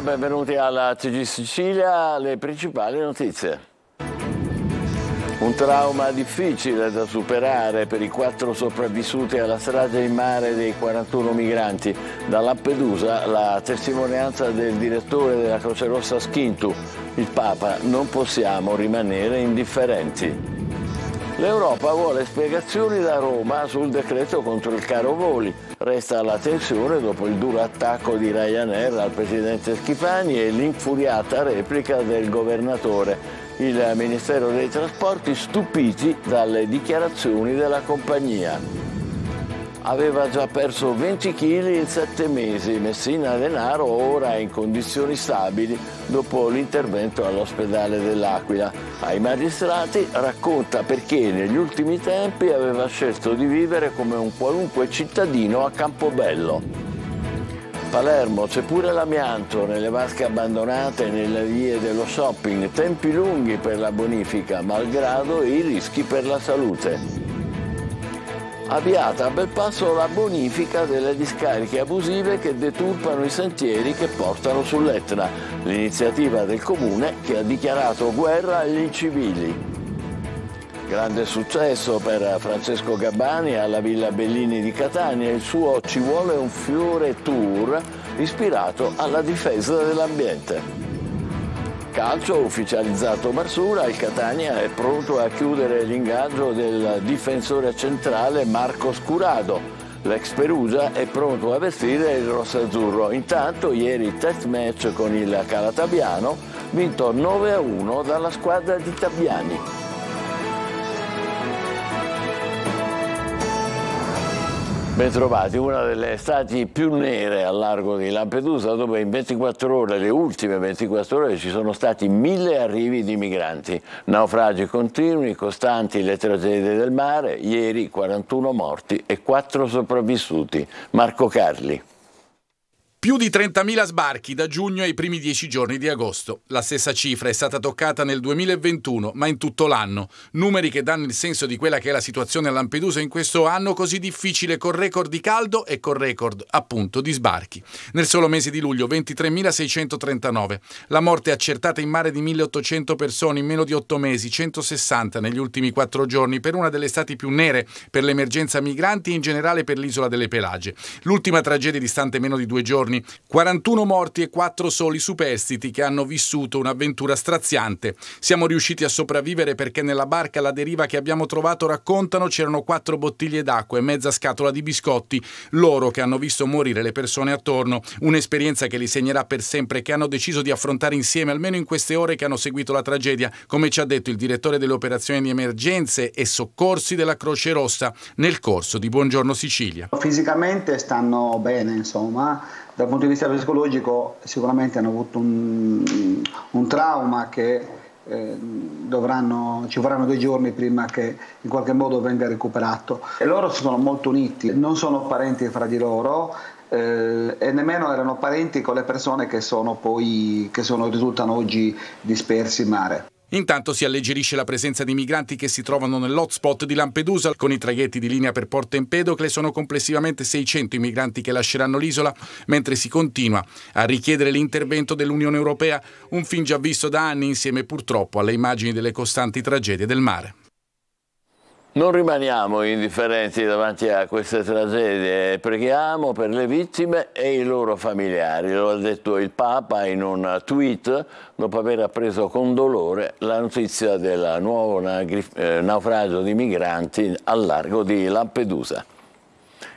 benvenuti alla TG Sicilia, le principali notizie. Un trauma difficile da superare per i 4 sopravvissuti alla strage in mare dei 41 migranti. Da Lampedusa la testimonianza del direttore della Croce Rossa Schintu. Il Papa: non possiamo rimanere indifferenti. L'Europa vuole spiegazioni da Roma sul decreto contro il caro voli. Resta la tensione dopo il duro attacco di Ryanair al presidente Schifani e l'infuriata replica del governatore. Il Ministero dei Trasporti stupiti dalle dichiarazioni della compagnia. Aveva già perso 20 kg in 7 mesi. Messina Denaro ora è in condizioni stabili dopo l'intervento all'ospedale dell'Aquila. Ai magistrati racconta perché negli ultimi tempi aveva scelto di vivere come un qualunque cittadino a Campobello. Palermo, c'è pure l'amianto nelle vasche abbandonate nelle vie dello shopping, tempi lunghi per la bonifica, malgrado i rischi per la salute. Avviata a bel passo la bonifica delle discariche abusive che deturpano i sentieri che portano sull'Etna, l'iniziativa del comune che ha dichiarato guerra agli incivili. Grande successo per Francesco Gabbani alla Villa Bellini di Catania, il suo Ci vuole un fiore tour ispirato alla difesa dell'ambiente. Calcio, ufficializzato Marsura, il Catania è pronto a chiudere l'ingaggio del difensore centrale Marco Scurado. L'ex Perugia è pronto a vestire il rosso-azzurro. Intanto ieri test match con il Calatabbiano, vinto 9-1 dalla squadra di Tabbiani. Bentrovati, una delle estati più nere al largo di Lampedusa, dove in 24 ore, le ultime 24 ore, ci sono stati 1000 arrivi di migranti. Naufragi continui, costanti le tragedie del mare, ieri 41 morti e 4 sopravvissuti. Marco Carli. Più di 30.000 sbarchi da giugno ai primi 10 giorni di agosto. La stessa cifra è stata toccata nel 2021, ma in tutto l'anno. Numeri che danno il senso di quella che è la situazione a Lampedusa in questo anno così difficile, con record di caldo e con record, appunto, di sbarchi. Nel solo mese di luglio 23.639. La morte accertata in mare di 1.800 persone in meno di 8 mesi, 160 negli ultimi 4 giorni, per una delle estati più nere per l'emergenza migranti e in generale per l'isola delle Pelagie. L'ultima tragedia distante meno di 2 giorni. 41 morti e 4 soli superstiti che hanno vissuto un'avventura straziante. Siamo riusciti a sopravvivere perché nella barca alla deriva che abbiamo trovato, raccontano, c'erano 4 bottiglie d'acqua e mezza scatola di biscotti. Loro che hanno visto morire le persone attorno. Un'esperienza che li segnerà per sempre, che hanno deciso di affrontare insieme, almeno in queste ore che hanno seguito la tragedia, come ci ha detto il direttore delle operazioni di emergenze e soccorsi della Croce Rossa nel corso di Buongiorno Sicilia. Fisicamente stanno bene, insomma. Dal punto di vista psicologico sicuramente hanno avuto un trauma che ci vorranno 2 giorni prima che in qualche modo venga recuperato. E loro si sono molto uniti, non sono parenti fra di loro e nemmeno erano parenti con le persone che risultano oggi dispersi in mare. Intanto si alleggerisce la presenza di migranti che si trovano nell'hotspot di Lampedusa. Con i traghetti di linea per Porto Empedocle sono complessivamente 600 i migranti che lasceranno l'isola, mentre si continua a richiedere l'intervento dell'Unione Europea, un film già visto da anni insieme purtroppo alle immagini delle costanti tragedie del mare. Non rimaniamo indifferenti davanti a queste tragedie, preghiamo per le vittime e i loro familiari. Lo ha detto il Papa in un tweet dopo aver appreso con dolore la notizia del nuovo naufragio di migranti al largo di Lampedusa.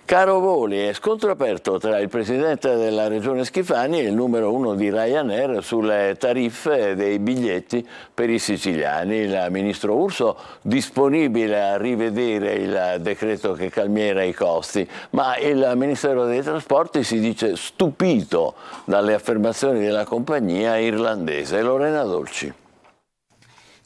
Caro voli, è scontro aperto tra il presidente della regione Schifani e il numero 1 di Ryanair sulle tariffe dei biglietti per i siciliani. Il ministro Urso disponibile a rivedere il decreto che calmiera i costi, ma il Ministero dei Trasporti si dice stupito dalle affermazioni della compagnia irlandese. Lorena Dolci.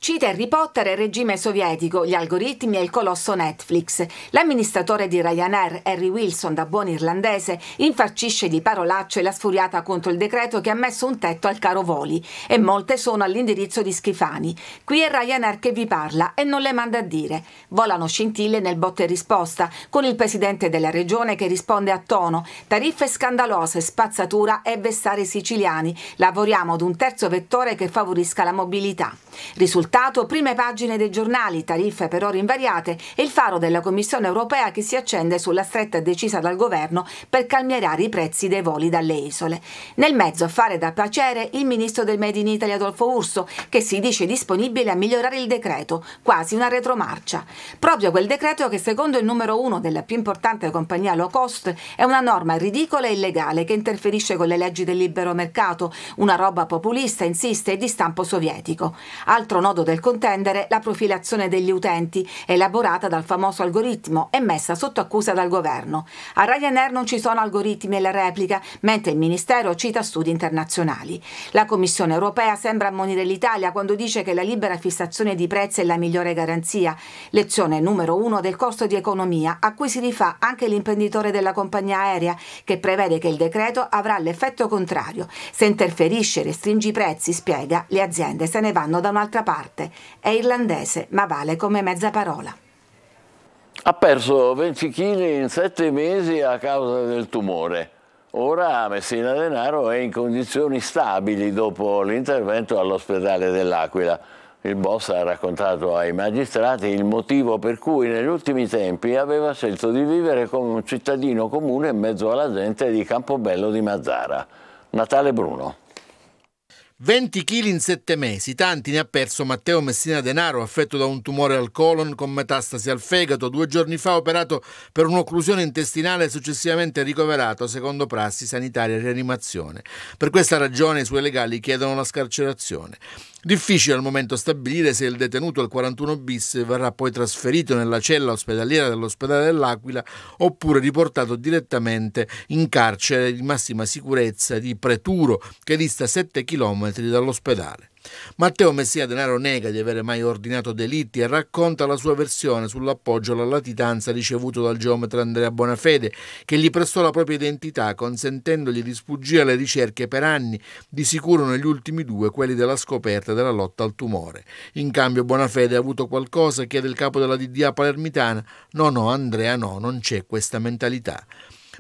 Cita Harry Potter e il regime sovietico, gli algoritmi e il colosso Netflix. L'amministratore di Ryanair, Harry Wilson, da buon irlandese, infarcisce di parolacce la sfuriata contro il decreto che ha messo un tetto al caro voli, e molte sono all'indirizzo di Schifani. Qui è Ryanair che vi parla e non le manda a dire. Volano scintille nel botta e risposta, con il presidente della regione che risponde a tono: tariffe scandalose, spazzatura e vessare i siciliani. Lavoriamo ad un terzo vettore che favorisca la mobilità. Risultato: prime pagine dei giornali, tariffe per ore invariate e il faro della Commissione europea che si accende sulla stretta decisa dal governo per calmierare i prezzi dei voli dalle isole. Nel mezzo, a fare da piacere, il ministro del Made in Italy Adolfo Urso, che si dice disponibile a migliorare il decreto, quasi una retromarcia. Proprio quel decreto che, secondo il numero 1 della più importante compagnia low cost, è una norma ridicola e illegale che interferisce con le leggi del libero mercato, una roba populista, insiste, e di stampo sovietico. Altro nodo del contendere, la profilazione degli utenti, elaborata dal famoso algoritmo e messa sotto accusa dal governo. A Ryanair non ci sono algoritmi e la replica, mentre il Ministero cita studi internazionali. La Commissione europea sembra ammonire l'Italia quando dice che la libera fissazione di prezzi è la migliore garanzia. Lezione numero 1 del costo di economia, a cui si rifà anche l'imprenditore della compagnia aerea, che prevede che il decreto avrà l'effetto contrario. Se interferisce e restringi i prezzi, spiega, le aziende se ne vanno da un'altra parte. È irlandese, ma vale come mezza parola. Ha perso 20 kg in 7 mesi a causa del tumore. Ora Messina Denaro è in condizioni stabili dopo l'intervento all'ospedale dell'Aquila. Il boss ha raccontato ai magistrati il motivo per cui negli ultimi tempi aveva scelto di vivere come un cittadino comune in mezzo alla gente di Campobello di Mazara. Natale Bruno. 20 kg in 7 mesi, tanti ne ha perso Matteo Messina Denaro, affetto da un tumore al colon con metastasi al fegato, 2 giorni fa operato per un'occlusione intestinale e successivamente ricoverato secondo prassi sanitaria e rianimazione. Per questa ragione i suoi legali chiedono la scarcerazione. Difficile al momento stabilire se il detenuto al 41 bis verrà poi trasferito nella cella ospedaliera dell'ospedale dell'Aquila oppure riportato direttamente in carcere di massima sicurezza di Preturo, che dista 7 chilometri dall'ospedale. Matteo Messina Denaro nega di avere mai ordinato delitti e racconta la sua versione sull'appoggio alla latitanza ricevuto dal geometra Andrea Bonafede, che gli prestò la propria identità consentendogli di sfuggire alle ricerche per anni, di sicuro negli ultimi 2 quelli della scoperta della lotta al tumore. In cambio Bonafede ha avuto qualcosa, chiede il capo della DDA palermitana. No Andrea, no, non c'è questa mentalità.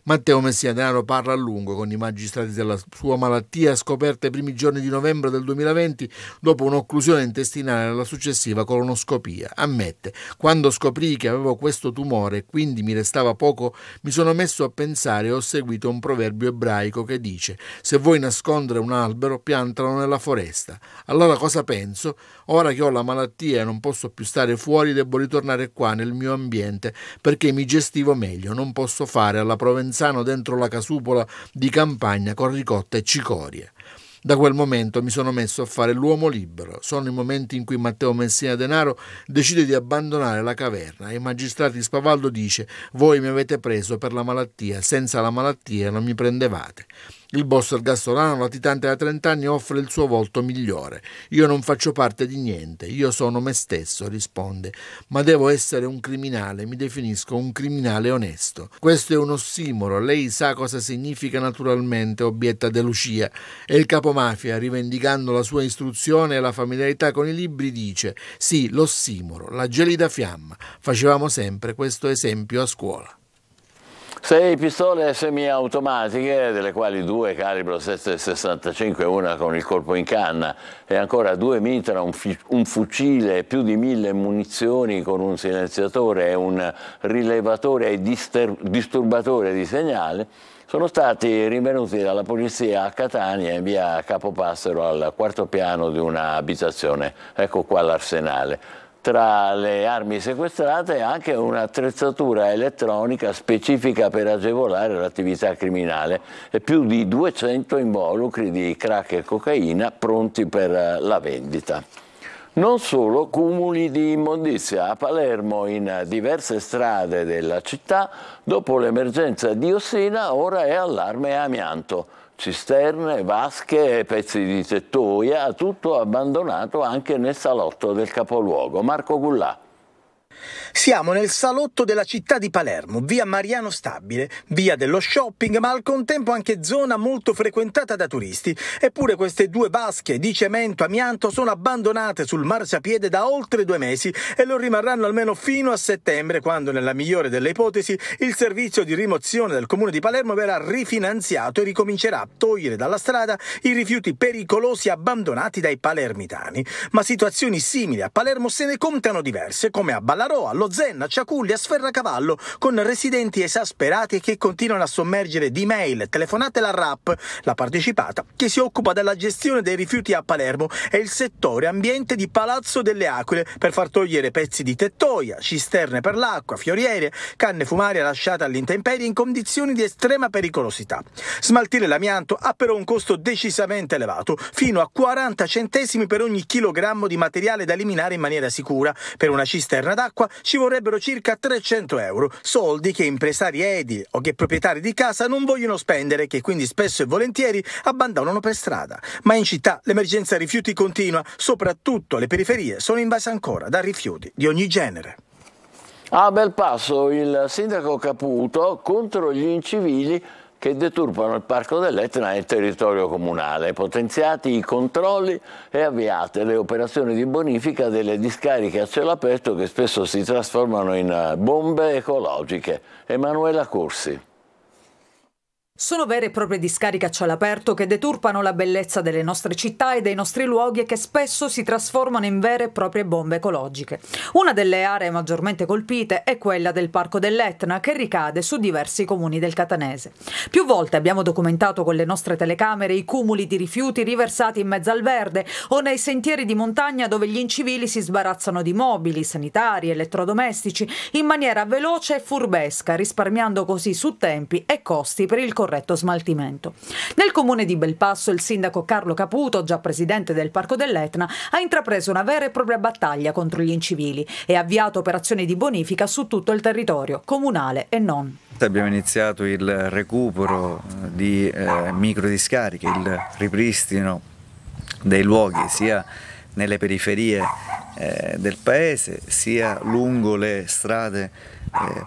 Matteo Messina Denaro parla a lungo con i magistrati della sua malattia, scoperta i primi giorni di novembre del 2020 dopo un'occlusione intestinale e la successiva colonoscopia. Ammette: quando scoprii che avevo questo tumore e quindi mi restava poco, mi sono messo a pensare e ho seguito un proverbio ebraico che dice: se vuoi nascondere un albero, piantalo nella foresta. Allora cosa penso? Ora che ho la malattia e non posso più stare fuori, devo ritornare qua nel mio ambiente perché mi gestivo meglio, non posso fare alla Provenzano dentro la casupola di campagna con ricotta e cicorie. Da quel momento mi sono messo a fare l'uomo libero. Sono i momenti in cui Matteo Messina Denaro decide di abbandonare la caverna. Ai magistrati Spavaldo dice: voi mi avete preso per la malattia, senza la malattia non mi prendevate. Il boss ergastolano, latitante da 30 anni, offre il suo volto migliore. Io non faccio parte di niente, io sono me stesso, risponde. Ma devo essere un criminale, mi definisco un criminale onesto. Questo è un ossimoro, lei sa cosa significa naturalmente, obietta De Lucia. E il capomafia, rivendicando la sua istruzione e la familiarità con i libri, dice: sì, l'ossimoro, la gelida fiamma. Facevamo sempre questo esempio a scuola. 6 pistole semiautomatiche, delle quali 2 calibro 7,65, una con il colpo in canna, e ancora 2 mitra, un fucile, più di 1000 munizioni con un silenziatore e un rilevatore e disturbatore di segnale, sono stati rinvenuti dalla polizia a Catania in via Capopassero al 4º piano di una abitazione. Ecco qua l'arsenale. Tra le armi sequestrate anche un'attrezzatura elettronica specifica per agevolare l'attività criminale e più di 200 involucri di crack e cocaina pronti per la vendita. Non solo cumuli di immondizia. A Palermo, in diverse strade della città, dopo l'emergenza diossina, ora è allarme amianto. cisterne, vasche, pezzi di tettoia, tutto abbandonato anche nel salotto del capoluogo. Marco Gullà. Siamo nel salotto della città di Palermo, via Mariano Stabile, via dello shopping, ma al contempo anche zona molto frequentata da turisti. Eppure queste due vasche di cemento amianto sono abbandonate sul marciapiede da oltre 2 mesi e lo rimarranno almeno fino a settembre, quando nella migliore delle ipotesi il servizio di rimozione del comune di Palermo verrà rifinanziato e ricomincerà a togliere dalla strada i rifiuti pericolosi abbandonati dai palermitani. Ma situazioni simili a Palermo se ne contano diverse, come a Ballarò, Lozenna, Ciaculli, a Sferracavallo, con residenti esasperati che continuano a sommergere di mail, telefonate la RAP, la partecipata, che si occupa della gestione dei rifiuti a Palermo, e il settore ambiente di Palazzo delle Aquile per far togliere pezzi di tettoia, cisterne per l'acqua, fioriere, canne fumarie lasciate all'intemperie in condizioni di estrema pericolosità. Smaltire l'amianto ha però un costo decisamente elevato, fino a 40 centesimi per ogni chilogrammo di materiale da eliminare in maniera sicura. Per una cisterna d'acqua ci vorrebbero circa 300 euro, soldi che impresari edili o che proprietari di casa non vogliono spendere, che quindi spesso e volentieri abbandonano per strada. Ma in città l'emergenza rifiuti continua, soprattutto le periferie sono invase ancora da rifiuti di ogni genere. A Belpasso il sindaco Caputo contro gli incivili che deturpano il Parco dell'Etna e il territorio comunale, potenziati i controlli e avviate le operazioni di bonifica delle discariche a cielo aperto che spesso si trasformano in bombe ecologiche. Emanuela Corsi. Sono vere e proprie discariche a cielo aperto che deturpano la bellezza delle nostre città e dei nostri luoghi e che spesso si trasformano in vere e proprie bombe ecologiche. Una delle aree maggiormente colpite è quella del Parco dell'Etna, che ricade su diversi comuni del Catanese. Più volte abbiamo documentato con le nostre telecamere i cumuli di rifiuti riversati in mezzo al verde o nei sentieri di montagna, dove gli incivili si sbarazzano di mobili, sanitari, elettrodomestici in maniera veloce e furbesca, risparmiando così su tempi e costi per il corretto smaltimento. Nel comune di Belpasso il sindaco Carlo Caputo, già presidente del Parco dell'Etna, ha intrapreso una vera e propria battaglia contro gli incivili e ha avviato operazioni di bonifica su tutto il territorio, comunale e non. Abbiamo iniziato il recupero di microdiscariche, il ripristino dei luoghi sia nelle periferie del paese sia lungo le strade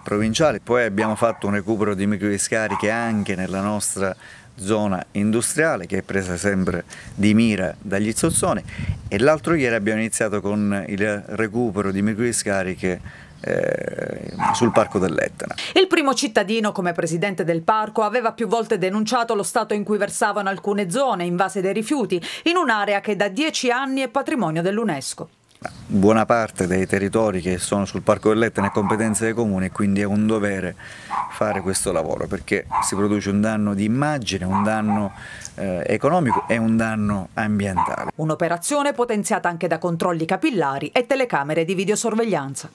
provinciali. Poi abbiamo fatto un recupero di microdiscariche anche nella nostra zona industriale, che è presa sempre di mira dagli zozzoni, e l'altro ieri abbiamo iniziato con il recupero di microdiscariche sul Parco dell'Etna. Il primo cittadino, come presidente del parco, aveva più volte denunciato lo stato in cui versavano alcune zone invase dai rifiuti in un'area che da 10 anni è patrimonio dell'UNESCO. Buona parte dei territori che sono sul Parco dell'Etna è competenza dei comuni, quindi è un dovere fare questo lavoro, perché si produce un danno di immagine, un danno economico e un danno ambientale. Un'operazione potenziata anche da controlli capillari e telecamere di videosorveglianza.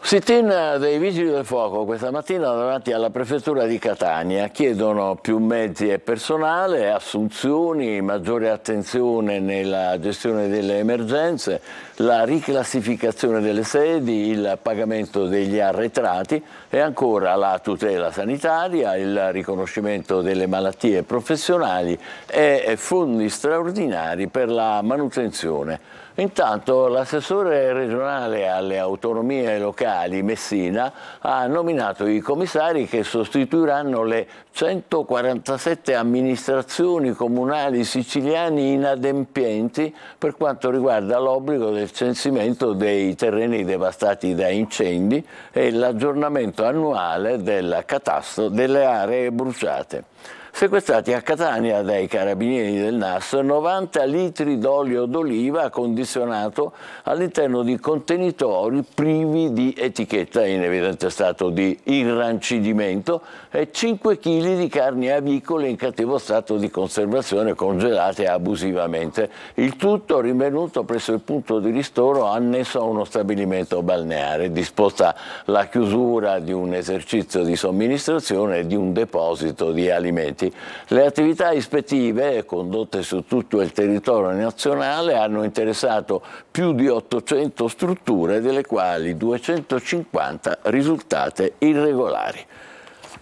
Sit-in dei Vigili del Fuoco questa mattina davanti alla Prefettura di Catania. Chiedono più mezzi e personale, assunzioni, maggiore attenzione nella gestione delle emergenze, la riclassificazione delle sedi, il pagamento degli arretrati e ancora la tutela sanitaria, il riconoscimento delle malattie professionali e fondi straordinari per la manutenzione. Intanto l'assessore regionale alle autonomie locali Messina ha nominato i commissari che sostituiranno le 147 amministrazioni comunali siciliane inadempienti per quanto riguarda l'obbligo del censimento dei terreni devastati da incendi e l'aggiornamento annuale del catasto delle aree bruciate. Sequestrati a Catania dai carabinieri del NAS 90 litri d'olio d'oliva condizionato all'interno di contenitori privi di etichetta in evidente stato di irrancidimento e 5 kg di carni avicole in cattivo stato di conservazione congelate abusivamente. Il tutto rinvenuto presso il punto di ristoro annesso a uno stabilimento balneare, disposta la chiusura di un esercizio di somministrazione e di un deposito di alimenti. Le attività ispettive condotte su tutto il territorio nazionale hanno interessato più di 800 strutture, delle quali 250 risultate irregolari.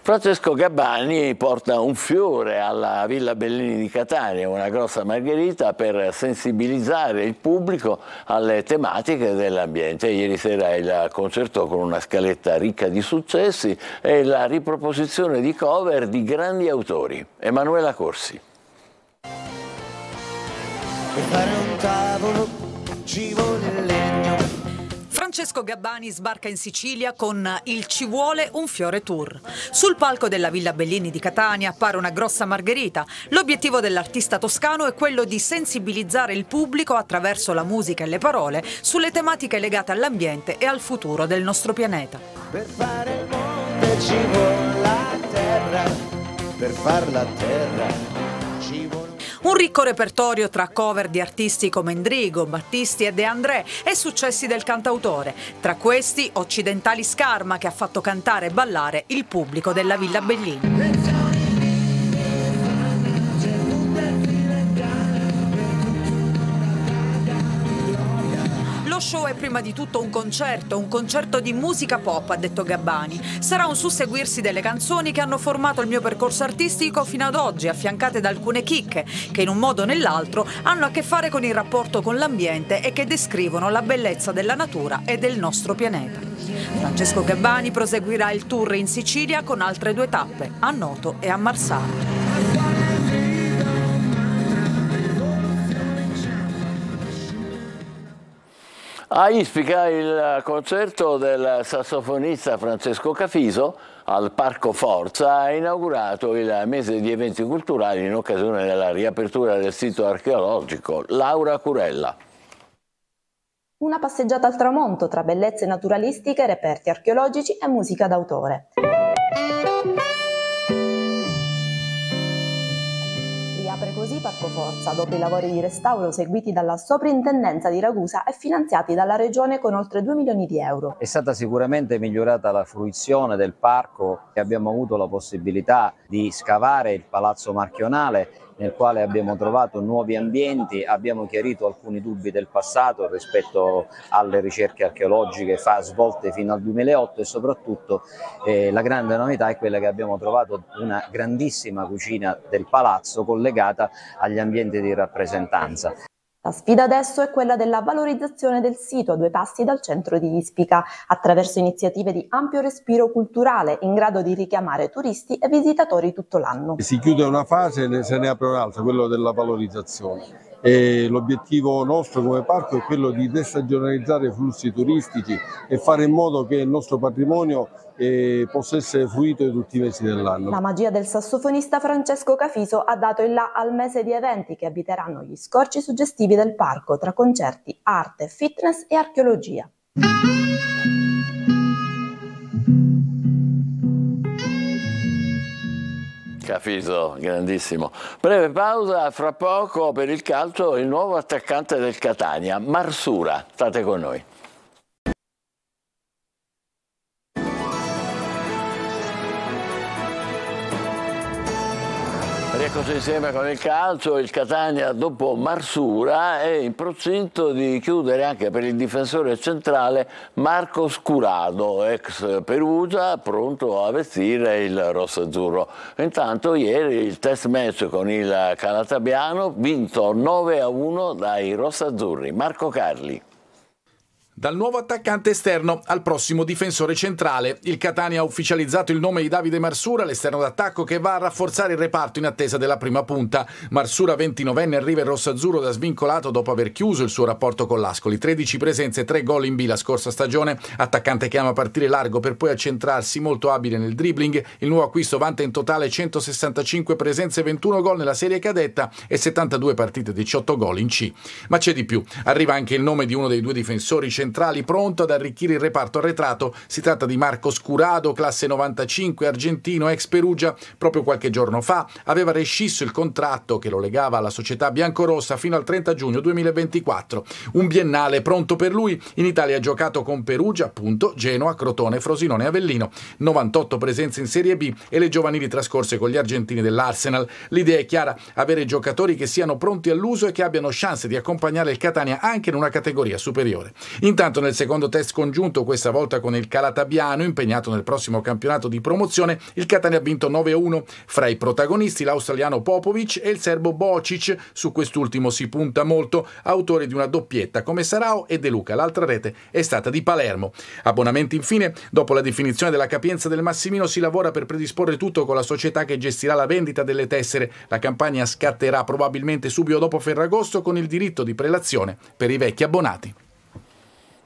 Francesco Gabbani porta un fiore alla Villa Bellini di Catania, una grossa margherita per sensibilizzare il pubblico alle tematiche dell'ambiente. Ieri sera il concerto con una scaletta ricca di successi e la riproposizione di cover di grandi autori. Emanuela Corsi. Per fare un tavolo ci vuole il legno. Francesco Gabbani sbarca in Sicilia con il Ci vuole un fiore tour. Sul palco della Villa Bellini di Catania appare una grossa margherita. L'obiettivo dell'artista toscano è quello di sensibilizzare il pubblico attraverso la musica e le parole sulle tematiche legate all'ambiente e al futuro del nostro pianeta. Per fare il mondo ci vuole la terra, per far la terra ci vuole. Un ricco repertorio tra cover di artisti come Endrigo, Battisti e De André e successi del cantautore. Tra questi Occidentali Scarma, che ha fatto cantare e ballare il pubblico della Villa Bellini. Lo show è prima di tutto un concerto di musica pop, ha detto Gabbani. Sarà un susseguirsi delle canzoni che hanno formato il mio percorso artistico fino ad oggi, affiancate da alcune chicche che in un modo o nell'altro hanno a che fare con il rapporto con l'ambiente e che descrivono la bellezza della natura e del nostro pianeta. Francesco Gabbani proseguirà il tour in Sicilia con altre 2 tappe, a Noto e a Marsala. A Ispica il concerto del sassofonista Francesco Cafiso al Parco Forza ha inaugurato il mese di eventi culturali in occasione della riapertura del sito archeologico. Laura Curella. Una passeggiata al tramonto tra bellezze naturalistiche, reperti archeologici e musica d'autore. Riapre così Parco Forza, dopo i lavori di restauro seguiti dalla Soprintendenza di Ragusa e finanziati dalla Regione con oltre 2 milioni di euro. È stata sicuramente migliorata la fruizione del parco e abbiamo avuto la possibilità di scavare il Palazzo Marchionale, nel quale abbiamo trovato nuovi ambienti, abbiamo chiarito alcuni dubbi del passato rispetto alle ricerche archeologiche svolte fino al 2008 e soprattutto la grande novità è quella che abbiamo trovato una grandissima cucina del palazzo collegata agli ambienti di rappresentanza. La sfida adesso è quella della valorizzazione del sito a 2 passi dal centro di Ispica, attraverso iniziative di ampio respiro culturale in grado di richiamare turisti e visitatori tutto l'anno. Si chiude una fase e se ne apre un'altra, quello della valorizzazione. L'obiettivo nostro come parco è quello di destagionalizzare i flussi turistici e fare in modo che il nostro patrimonio possa essere fruito di tutti i mesi dell'anno. La magia del sassofonista Francesco Cafiso ha dato il là al mese di eventi che abiteranno gli scorci suggestivi del parco tra concerti, arte, fitness e archeologia. Cafiso, grandissimo. Breve pausa, fra poco per il calcio il nuovo attaccante del Catania, Marsura. State con noi. Rieccoci insieme con il calcio. Il Catania dopo Marsura è in procinto di chiudere anche per il difensore centrale Marco Scurado, ex Perugia, pronto a vestire il rosso-azzurro. Intanto ieri il test match con il Calatabbiano vinto 9-1 dai rossazzurri. Marco Carli. Dal nuovo attaccante esterno al prossimo difensore centrale, il Catania ha ufficializzato il nome di Davide Marsura, l'esterno d'attacco che va a rafforzare il reparto in attesa della prima punta. Marsura, 29enne, arriva in rosso-azzurro da svincolato dopo aver chiuso il suo rapporto con l'Ascoli. 13 presenze, 3 gol in B la scorsa stagione. Attaccante che ama partire largo per poi accentrarsi, molto abile nel dribbling. Il nuovo acquisto vanta in totale 165 presenze, 21 gol nella serie cadetta e 72 partite, 18 gol in C. Ma c'è di più. Arriva anche il nome di uno dei 2 difensori centrali pronto ad arricchire il reparto arretrato. Si tratta di Marco Scurado, classe 95, argentino, ex Perugia. Proprio qualche giorno fa aveva rescisso il contratto che lo legava alla società biancorossa fino al 30 giugno 2024. Un biennale pronto per lui. In Italia ha giocato con Perugia, appunto, Genoa, Crotone, Frosinone e Avellino. 98 presenze in Serie B e le giovanili trascorse con gli argentini dell'Arsenal. L'idea è chiara: avere giocatori che siano pronti all'uso e che abbiano chance di accompagnare il Catania anche in una categoria superiore. Intanto nel secondo test congiunto, questa volta con il Calatabbiano, impegnato nel prossimo campionato di promozione, il Catania ha vinto 9-1. Fra i protagonisti l'australiano Popovic e il serbo Bocic, su quest'ultimo si punta molto, autore di una doppietta come Sarao e De Luca. L'altra rete è stata di Palermo. Abbonamenti infine, dopo la definizione della capienza del Massimino si lavora per predisporre tutto con la società che gestirà la vendita delle tessere. La campagna scatterà probabilmente subito dopo Ferragosto con il diritto di prelazione per i vecchi abbonati.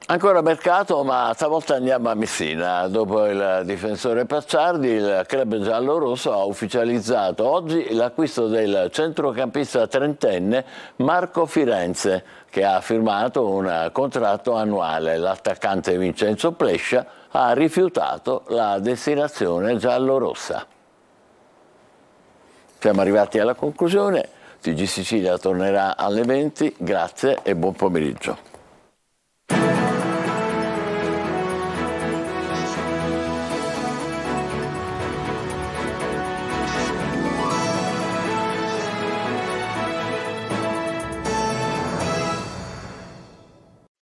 Ancora mercato, ma stavolta andiamo a Messina. Dopo il difensore Pacciardi, il club giallorosso ha ufficializzato oggi l'acquisto del centrocampista trentenne Marco Firenze, che ha firmato un contratto annuale. L'attaccante Vincenzo Plescia ha rifiutato la destinazione giallorossa. Siamo arrivati alla conclusione. TG Sicilia tornerà alle 20. Grazie e buon pomeriggio.